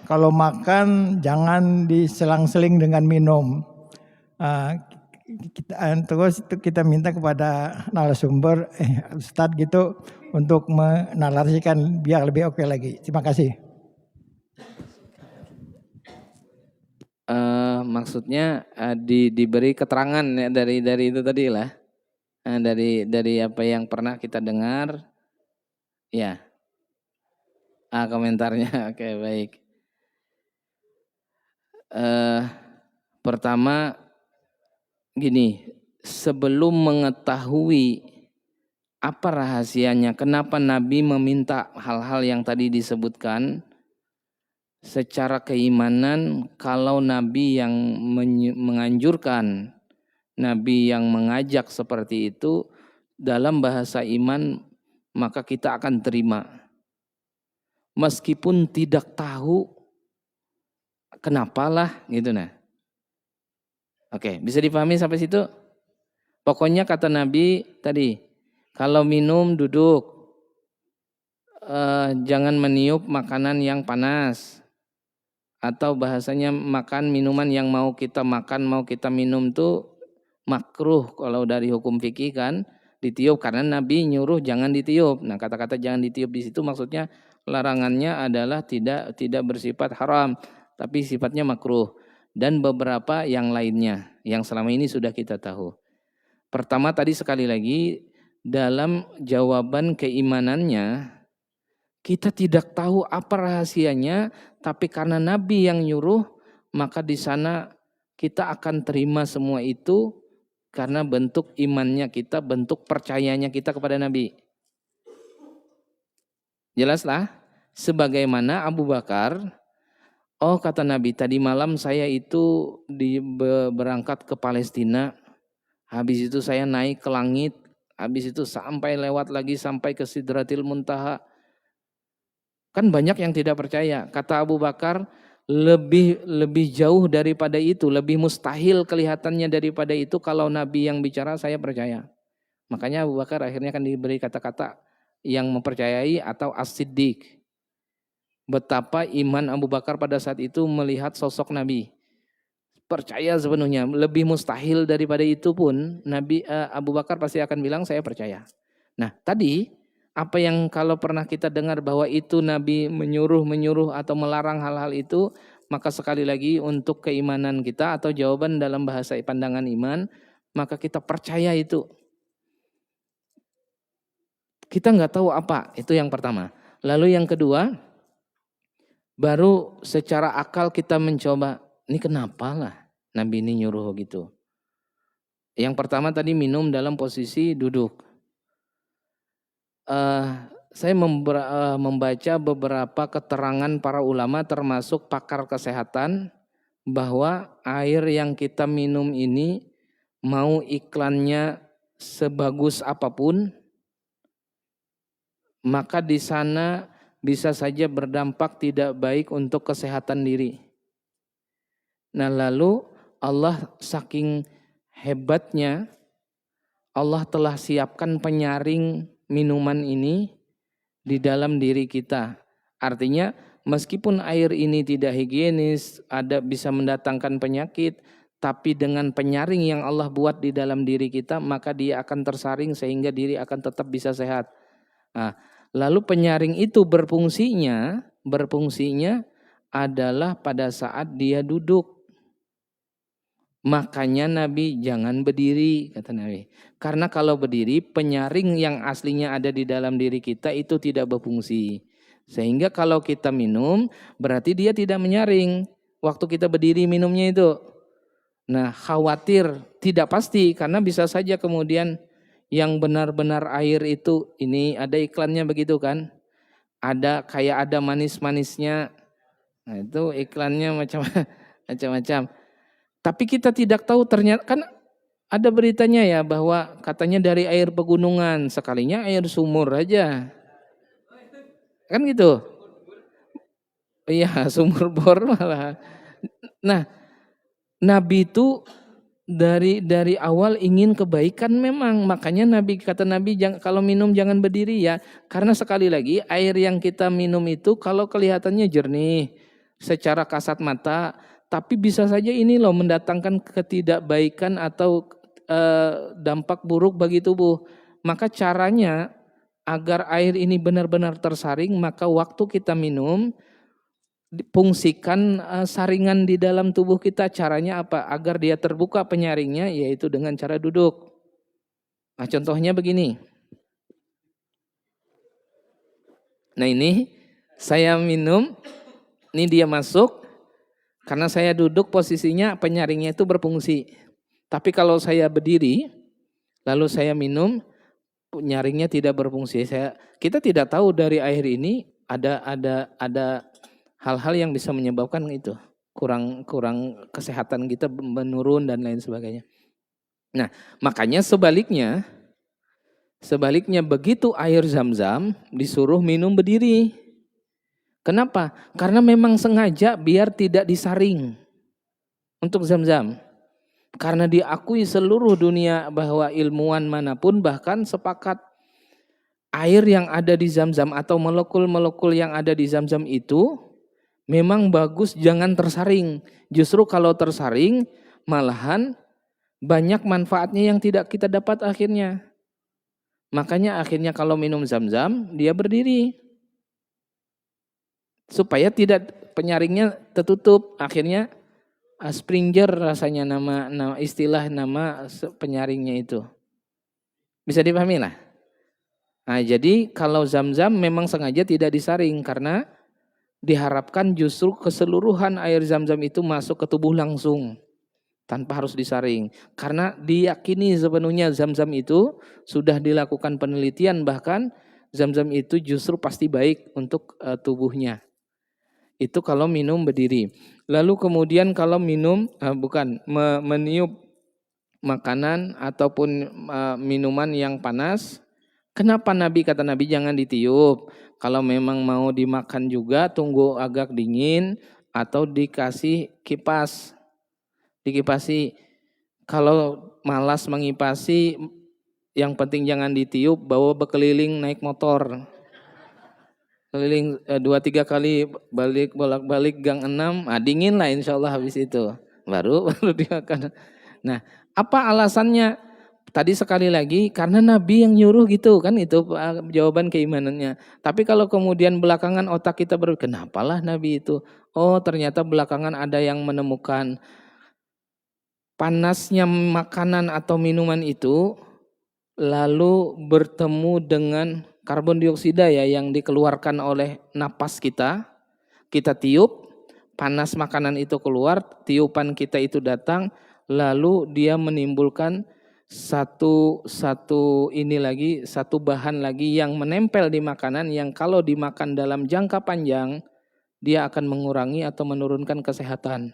S3: kalau makan jangan diselang-seling dengan minum. Terus itu kita minta kepada narasumber Ustadz gitu untuk menarasikan biar lebih oke lagi. Terima kasih.
S1: Maksudnya diberi keterangan ya dari itu tadi lah, dari apa yang pernah kita dengar, ya. Komentarnya, oke baik. Pertama gini, sebelum mengetahui Apa rahasianya? Kenapa Nabi meminta hal-hal yang tadi disebutkan? Secara keimanan, kalau Nabi yang menganjurkan, Nabi yang mengajak seperti itu, dalam bahasa iman, maka kita akan terima. Meskipun tidak tahu kenapalah gitu nah. Oke, bisa dipahami sampai situ? Pokoknya kata Nabi tadi, kalau minum duduk, jangan meniup makanan yang panas. Atau bahasanya makan minuman yang mau kita makan, mau kita minum tuh makruh kalau dari hukum fikih kan, ditiup karena Nabi nyuruh jangan ditiup. Nah, kata-kata jangan ditiup di situ maksudnya larangannya adalah tidak bersifat haram, tapi sifatnya makruh. Dan beberapa yang lainnya yang selama ini sudah kita tahu. Pertama tadi sekali lagi dalam jawaban keimanannya kita tidak tahu apa rahasianya, tapi karena Nabi yang nyuruh, maka di sana kita akan terima semua itu karena bentuk imannya kita, bentuk percayanya kita kepada Nabi. Jelaslah, sebagaimana Abu Bakar, oh kata Nabi, tadi malam saya itu berangkat ke Palestina, habis itu saya naik ke langit, habis itu sampai lewat lagi sampai ke Sidratil Muntaha. Kan banyak yang tidak percaya. Kata Abu Bakar, lebih jauh daripada itu, lebih mustahil kelihatannya daripada itu kalau Nabi yang bicara saya percaya. Makanya Abu Bakar akhirnya kan diberi kata-kata yang mempercayai atau as-siddiq. Betapa iman Abu Bakar pada saat itu melihat sosok Nabi. Percaya sepenuhnya, lebih mustahil daripada itu pun Nabi Abu Bakar pasti akan bilang saya percaya. Nah, tadi apa yang kalau pernah kita dengar bahwa itu Nabi menyuruh atau melarang hal-hal itu, maka sekali lagi untuk keimanan kita atau jawaban dalam bahasa pandangan iman, maka kita percaya itu. Kita nggak tahu apa, itu yang pertama. Lalu yang kedua, baru secara akal kita mencoba, ini kenapa lah Nabi ini nyuruh gitu. Yang pertama tadi minum dalam posisi duduk. Saya membaca beberapa keterangan para ulama termasuk pakar kesehatan bahwa air yang kita minum ini mau iklannya sebagus apapun, maka di sana bisa saja berdampak tidak baik untuk kesehatan diri. Nah, lalu Allah saking hebatnya, Allah telah siapkan penyaring minuman ini di dalam diri kita. Artinya meskipun air ini tidak higienis, bisa mendatangkan penyakit, tapi dengan penyaring yang Allah buat di dalam diri kita, maka dia akan tersaring sehingga diri akan tetap bisa sehat. Nah, lalu penyaring itu berfungsinya adalah pada saat dia duduk. Makanya Nabi jangan berdiri, kata Nabi. Karena kalau berdiri, penyaring yang aslinya ada di dalam diri kita itu tidak berfungsi. Sehingga kalau kita minum, berarti dia tidak menyaring. Waktu kita berdiri minumnya itu. Nah, khawatir, tidak pasti. Karena bisa saja kemudian yang benar-benar air itu, ini ada iklannya begitu kan. Kayak ada manis-manisnya. Nah, itu iklannya macam-macam. Tapi kita tidak tahu ternyata kan ada beritanya ya bahwa katanya dari air pegunungan, sekalinya air sumur aja. Kan gitu. Iya, sumur bor malah. Nah, Nabi itu dari awal ingin kebaikan memang. Makanya kata Nabi kalau minum jangan berdiri ya. Karena sekali lagi air yang kita minum itu kalau kelihatannya jernih secara kasat mata, tapi bisa saja ini loh mendatangkan ketidakbaikan atau dampak buruk bagi tubuh. Maka caranya agar air ini benar-benar tersaring, maka waktu kita minum, fungsikan saringan di dalam tubuh kita. Caranya apa? Agar dia terbuka penyaringnya, yaitu dengan cara duduk. Nah, contohnya begini. Nah, ini saya minum, ini dia masuk. Karena saya duduk posisinya penyaringnya itu berfungsi. Tapi kalau saya berdiri, lalu saya minum, nyaringnya tidak berfungsi. Kita tidak tahu dari air ini ada hal-hal yang bisa menyebabkan itu kurang kesehatan kita menurun dan lain sebagainya. Nah, makanya sebaliknya begitu air Zam-Zam disuruh minum berdiri. Kenapa? Karena memang sengaja biar tidak disaring untuk Zam-Zam. Karena diakui seluruh dunia bahwa ilmuwan manapun bahkan sepakat air yang ada di Zam-Zam atau molekul-molekul yang ada di Zam-Zam itu memang bagus jangan tersaring. Justru kalau tersaring malahan banyak manfaatnya yang tidak kita dapat akhirnya. Makanya akhirnya kalau minum Zam-Zam dia berdiri. Supaya tidak penyaringnya tertutup. Akhirnya Springer rasanya nama penyaringnya itu. Bisa dipahami lah. Nah, jadi kalau Zam-Zam memang sengaja tidak disaring karena diharapkan justru keseluruhan air Zam-Zam itu masuk ke tubuh langsung tanpa harus disaring. Karena diyakini sepenuhnya Zam-Zam itu sudah dilakukan penelitian, bahkan Zam-Zam itu justru pasti baik untuk tubuhnya. Itu kalau minum berdiri. Lalu kemudian kalau minum meniup makanan ataupun minuman yang panas, kenapa kata Nabi jangan ditiup? Kalau memang mau dimakan juga tunggu agak dingin atau dikasih kipas. Dikipasi. Kalau malas mengipasi, yang penting jangan ditiup, bawa berkeliling naik motor. Keliling 2-3 kali bolak-balik gang 6, dingin lah insya Allah habis itu. Baru dimakan. Nah, apa alasannya? Tadi sekali lagi karena Nabi yang nyuruh gitu kan, itu jawaban keimanannya. Tapi kalau kemudian belakangan otak kita kenapalah Nabi itu? Oh, ternyata belakangan ada yang menemukan panasnya makanan atau minuman itu lalu bertemu dengan karbon dioksida yang dikeluarkan oleh napas kita tiup, panas makanan itu keluar, tiupan kita itu datang, lalu dia menimbulkan satu bahan lagi yang menempel di makanan yang kalau dimakan dalam jangka panjang dia akan mengurangi atau menurunkan kesehatan.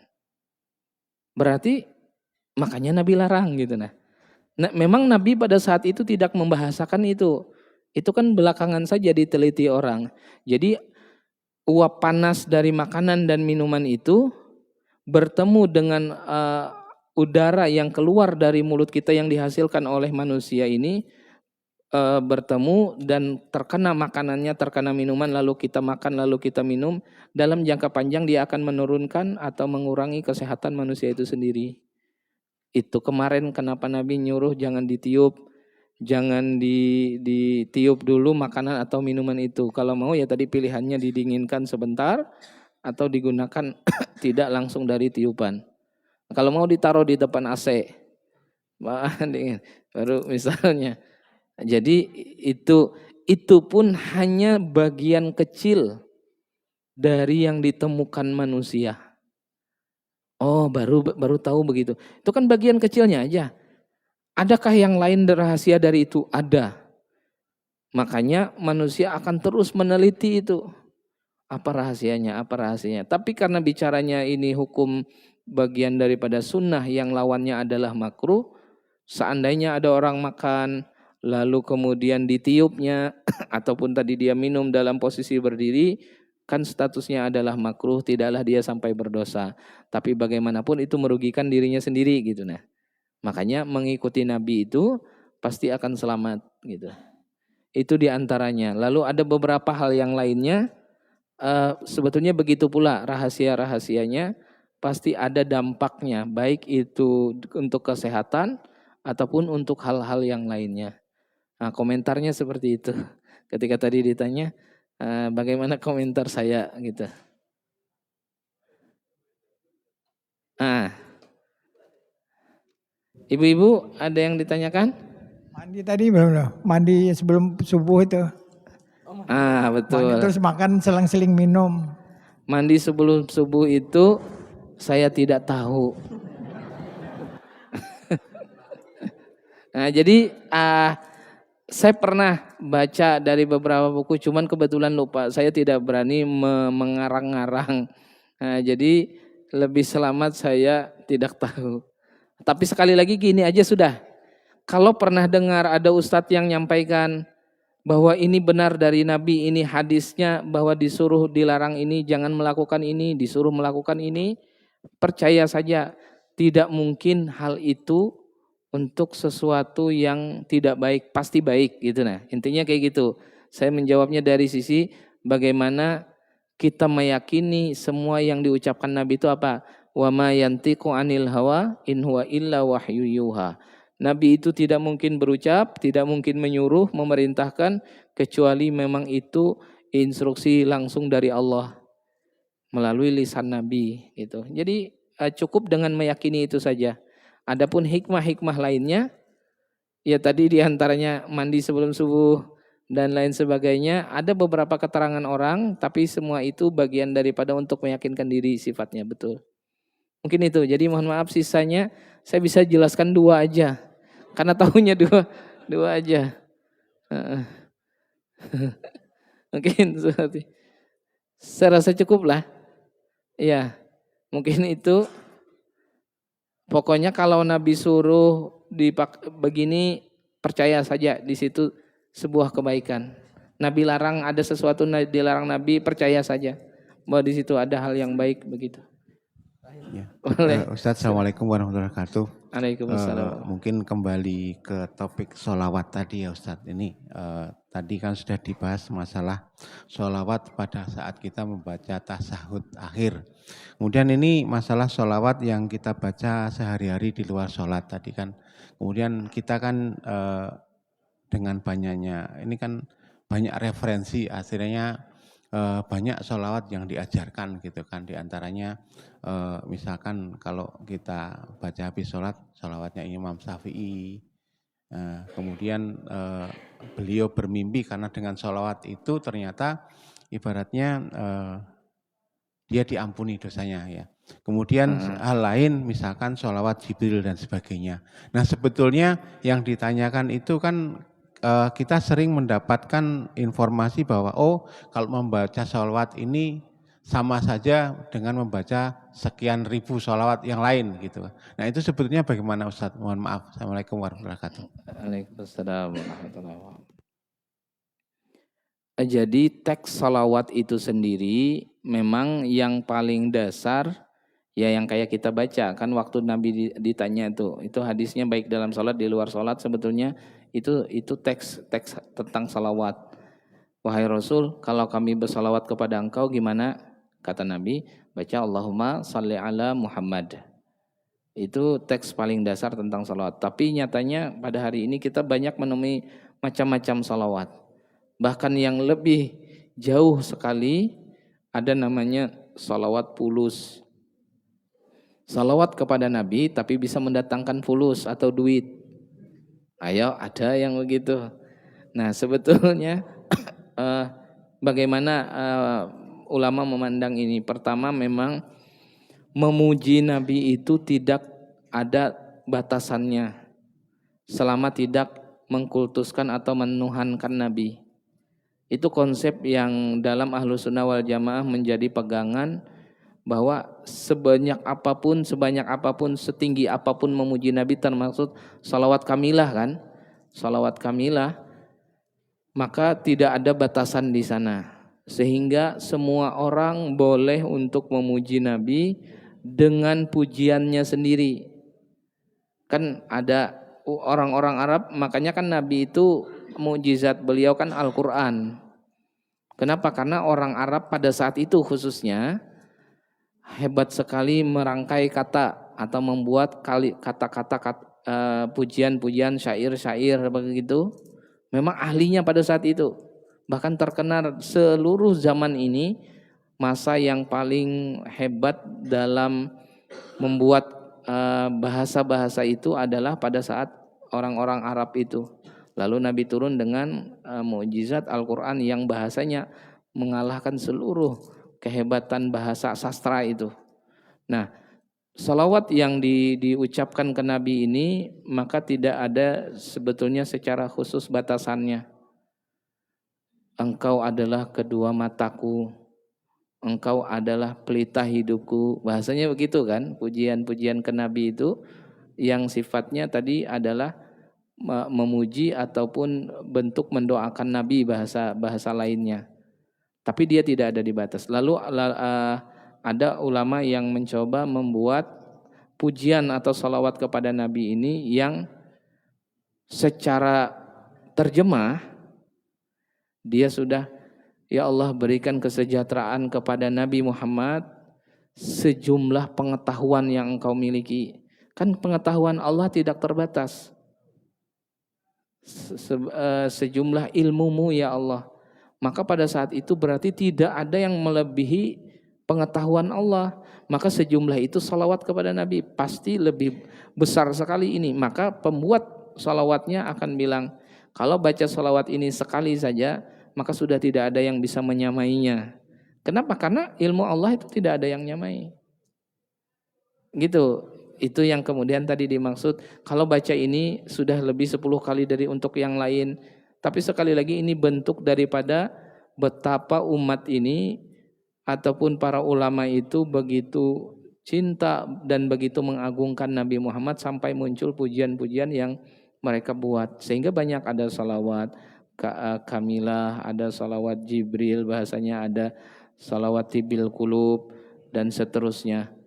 S1: Berarti makanya Nabi larang gitu nah. Memang Nabi pada saat itu tidak membahasakan itu. Itu kan belakangan saja diteliti orang. Jadi uap panas dari makanan dan minuman itu bertemu dengan udara yang keluar dari mulut kita yang dihasilkan oleh manusia ini bertemu dan terkena makanannya, terkena minuman, lalu kita makan, lalu kita minum. Dalam jangka panjang dia akan menurunkan atau mengurangi kesehatan manusia itu sendiri. Itu kemarin kenapa Nabi nyuruh jangan ditiup. Jangan ditiup dulu makanan atau minuman itu. Kalau mau ya tadi pilihannya didinginkan sebentar atau digunakan tidak langsung dari tiupan. Kalau mau ditaruh di depan AC. Dingin. Baru misalnya. Jadi itu pun hanya bagian kecil dari yang ditemukan manusia. Oh, baru tahu begitu. Itu kan bagian kecilnya aja. Adakah yang lain rahasia dari itu? Ada. Makanya manusia akan terus meneliti itu. Apa rahasianya? Tapi karena bicaranya ini hukum bagian daripada sunnah yang lawannya adalah makruh. Seandainya ada orang makan, lalu kemudian ditiupnya, ataupun tadi dia minum dalam posisi berdiri, kan statusnya adalah makruh, tidaklah dia sampai berdosa. Tapi bagaimanapun itu merugikan dirinya sendiri gitu nah. Makanya mengikuti Nabi itu pasti akan selamat gitu. Itu diantaranya. Lalu ada beberapa hal yang lainnya. Sebetulnya begitu pula rahasia-rahasianya pasti ada dampaknya. Baik itu untuk kesehatan ataupun untuk hal-hal yang lainnya. Nah, komentarnya seperti itu. Ketika tadi ditanya bagaimana komentar saya gitu. Ibu-ibu ada yang ditanyakan?
S3: Mandi tadi belum? Mandi sebelum subuh itu.
S1: Betul.
S3: Mandi terus makan selang-seling minum.
S1: Mandi sebelum subuh itu saya tidak tahu. Nah, jadi Saya pernah baca dari beberapa buku, cuman kebetulan lupa. Saya tidak berani mengarang-ngarang. Nah, jadi lebih selamat saya tidak tahu. Tapi sekali lagi gini aja sudah. Kalau pernah dengar ada ustadz yang nyampaikan bahwa ini benar dari Nabi, ini hadisnya bahwa disuruh dilarang ini, jangan melakukan ini, disuruh melakukan ini, percaya saja tidak mungkin hal itu untuk sesuatu yang tidak baik, pasti baik gitu. Nah, intinya kayak gitu. Saya menjawabnya dari sisi bagaimana kita meyakini semua yang diucapkan Nabi itu apa? Wa ma yantiqu anil hawa in huwa illa wahyu yuha. Nabi itu tidak mungkin berucap, tidak mungkin menyuruh, memerintahkan kecuali memang itu instruksi langsung dari Allah melalui lisan Nabi gitu. Jadi cukup dengan meyakini itu saja. Adapun hikmah-hikmah lainnya, ya tadi diantaranya mandi sebelum subuh dan lain sebagainya. Ada beberapa keterangan orang, tapi semua itu bagian daripada untuk meyakinkan diri sifatnya, betul. Mungkin itu, jadi mohon maaf sisanya saya bisa jelaskan 2 aja. Karena tahunya 2 aja. Mungkin seperti, saya rasa cukup lah. Ya, mungkin itu. Pokoknya kalau Nabi suruh begini, percaya saja di situ sebuah kebaikan. Nabi larang ada sesuatu dilarang Nabi, percaya saja bahwa di situ ada hal yang baik begitu.
S4: Ya. Ustadz, Assalamualaikum warahmatullahi wabarakatuh.
S1: Waalaikumsalam.
S4: Mungkin kembali ke topik sholawat tadi ya Ustadz. Ini tadi kan sudah dibahas masalah sholawat pada saat kita membaca tasahud akhir. Kemudian ini masalah sholawat yang kita baca sehari-hari di luar sholat tadi kan. Kemudian kita kan dengan banyaknya, ini kan banyak referensi akhirnya banyak sholawat yang diajarkan gitu kan. Di antaranya misalkan kalau kita baca habis sholat, sholawatnya Imam Syafi'i. Kemudian beliau bermimpi karena dengan sholawat itu ternyata ibaratnya dia diampuni dosanya ya. Kemudian hal lain misalkan sholawat Jibril dan sebagainya. Nah sebetulnya yang ditanyakan itu kan kita sering mendapatkan informasi bahwa kalau membaca sholawat ini sama saja dengan membaca sekian ribu sholawat yang lain gitu. Nah itu sebetulnya bagaimana Ustadz? Mohon maaf. Assalamualaikum warahmatullahi wabarakatuh.
S1: Waalaikumsalam warahmatullahi wabarakatuh. Jadi teks salawat itu sendiri memang yang paling dasar ya yang kayak kita baca kan waktu Nabi ditanya itu hadisnya baik dalam salat di luar salat sebetulnya itu teks tentang salawat. Wahai Rasul, kalau kami bersalawat kepada engkau gimana? Kata Nabi, baca Allahumma salli ala Muhammad. Itu teks paling dasar tentang salawat. Tapi nyatanya pada hari ini kita banyak menemui macam-macam salawat. Bahkan yang lebih jauh sekali ada namanya salawat fulus. Salawat kepada Nabi tapi bisa mendatangkan fulus atau duit. Ayo ada yang begitu. Nah sebetulnya bagaimana ulama memandang ini? Pertama memang memuji Nabi itu tidak ada batasannya selama tidak mengkultuskan atau menuhankan Nabi. Itu konsep yang dalam Ahlus Sunnah wal Jamaah menjadi pegangan bahwa sebanyak apapun, setinggi apapun memuji Nabi termasuk salawat kamilah kan, salawat kamilah, maka tidak ada batasan di sana. Sehingga semua orang boleh untuk memuji Nabi dengan pujiannya sendiri. Kan ada orang-orang Arab, makanya kan Nabi itu mukjizat beliau kan Al-Quran. Kenapa? Karena orang Arab pada saat itu khususnya hebat sekali merangkai kata atau membuat kata-kata pujian-pujian, syair-syair begitu. Memang ahlinya pada saat itu. Bahkan terkenal seluruh zaman ini masa yang paling hebat dalam membuat bahasa-bahasa itu adalah pada saat orang-orang Arab itu. Lalu Nabi turun dengan mukjizat Al-Quran yang bahasanya mengalahkan seluruh kehebatan bahasa sastra itu. Nah, salawat yang diucapkan ke Nabi ini maka tidak ada sebetulnya secara khusus batasannya. Engkau adalah kedua mataku, engkau adalah pelita hidupku. Bahasanya begitu kan, pujian-pujian ke Nabi itu yang sifatnya tadi adalah memuji ataupun bentuk mendoakan Nabi, bahasa lainnya. Tapi dia tidak ada di batas. Lalu ada ulama yang mencoba membuat pujian atau salawat kepada Nabi ini yang secara terjemah dia sudah, ya Allah berikan kesejahteraan kepada Nabi Muhammad sejumlah pengetahuan yang engkau miliki. Kan pengetahuan Allah tidak terbatas. Sejumlah ilmumu ya Allah. Maka pada saat itu berarti tidak ada yang melebihi pengetahuan Allah. Maka sejumlah itu salawat kepada Nabi pasti lebih besar sekali ini. Maka pembuat salawatnya akan bilang, kalau baca salawat ini sekali saja, maka sudah tidak ada yang bisa menyamainya. Kenapa? Karena ilmu Allah itu tidak ada yang nyamai. Gitu. Itu yang kemudian tadi dimaksud, kalau baca ini sudah lebih 10 kali dari untuk yang lain. Tapi sekali lagi ini bentuk daripada betapa umat ini ataupun para ulama itu begitu cinta dan begitu mengagungkan Nabi Muhammad sampai muncul pujian-pujian yang mereka buat. Sehingga banyak ada salawat Kamilah, ada salawat Jibril, bahasanya ada salawat Tibil Qulub dan seterusnya.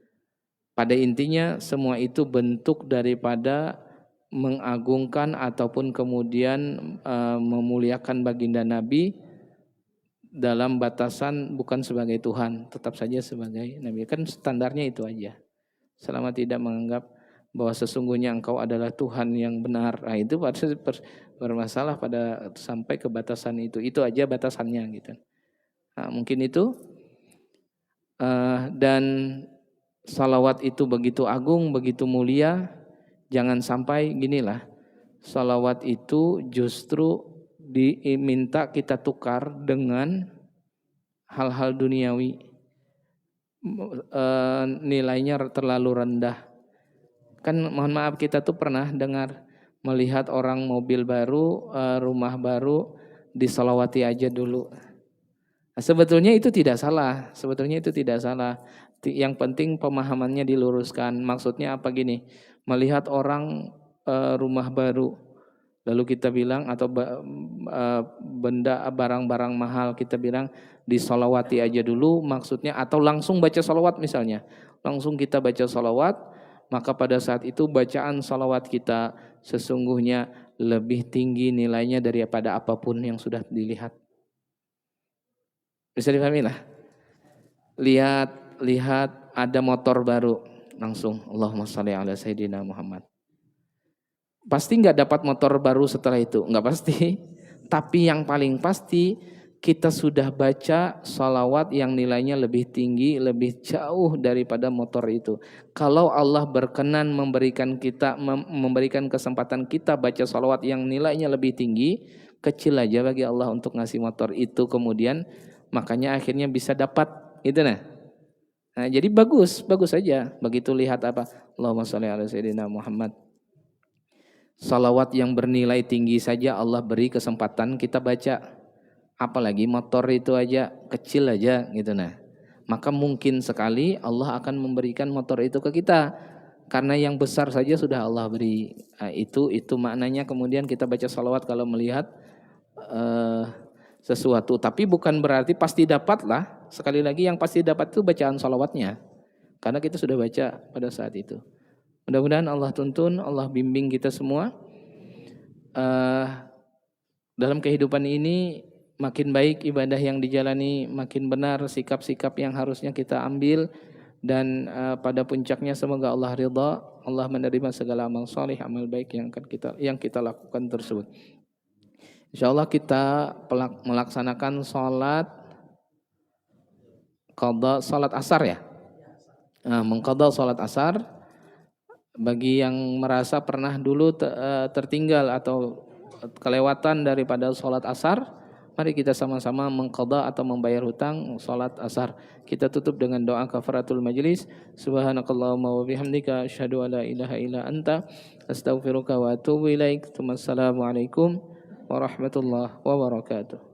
S1: Pada intinya semua itu bentuk daripada mengagungkan ataupun kemudian memuliakan baginda Nabi dalam batasan bukan sebagai Tuhan, tetap saja sebagai Nabi. Kan standarnya itu aja. Selama tidak menganggap bahwa sesungguhnya engkau adalah Tuhan yang benar. Nah, itu bermasalah pada sampai ke batasan itu. Itu aja batasannya gitu. Nah, mungkin itu dan salawat itu begitu agung, begitu mulia, jangan sampai ginilah, salawat itu justru diminta kita tukar dengan hal-hal duniawi, nilainya terlalu rendah. Kan mohon maaf kita tuh pernah dengar melihat orang mobil baru, rumah baru, disalawati aja dulu. Nah, sebetulnya itu tidak salah, Yang penting pemahamannya diluruskan. Maksudnya apa gini? Melihat orang rumah baru, lalu kita bilang atau benda barang-barang mahal kita bilang disolawati aja dulu. Maksudnya atau langsung baca solawat misalnya. Langsung kita baca solawat, maka pada saat itu bacaan solawat kita sesungguhnya lebih tinggi nilainya daripada apapun yang sudah dilihat. Bisa dipahami lah. Lihat ada motor baru, langsung Allahumma sholli ala Sayyidina Muhammad. Pasti nggak dapat motor baru setelah itu, nggak pasti. Tapi yang paling pasti kita sudah baca salawat yang nilainya lebih tinggi, lebih jauh daripada motor itu. Kalau Allah berkenan memberikan kesempatan kita baca salawat yang nilainya lebih tinggi, kecil aja bagi Allah untuk ngasih motor itu kemudian, makanya akhirnya bisa dapat, gitu nah. Nah, jadi bagus saja. Begitu lihat apa? Allahumma sholli ala Sayyidina Muhammad. Salawat yang bernilai tinggi saja Allah beri kesempatan kita baca. Apalagi motor itu aja, kecil aja gitu nah. Maka mungkin sekali Allah akan memberikan motor itu ke kita. Karena yang besar saja sudah Allah beri. Nah, itu maknanya kemudian kita baca salawat kalau melihat sesuatu. Tapi bukan berarti pasti dapat lah. Sekali lagi yang pasti dapat itu bacaan salawatnya. Karena kita sudah baca pada saat itu. Mudah-mudahan Allah tuntun, Allah bimbing kita semua. Dalam kehidupan ini makin baik ibadah yang dijalani, makin benar sikap-sikap yang harusnya kita ambil. Dan pada puncaknya semoga Allah ridha, Allah menerima segala amal saleh, amal baik yang kita lakukan tersebut. InsyaAllah kita melaksanakan salat asar ya. Mengqadha salat asar bagi yang merasa pernah dulu tertinggal atau kelewatan daripada salat asar, Mari kita sama-sama mengqadha atau membayar hutang salat asar. Kita tutup dengan doa kafaratul majlis. Subhanakallahumma wa bihamdika asyhadu an la ilaha illa anta astaghfiruka wa atubu ilaik. Assalamualaikum warahmatullahi wabarakatuh.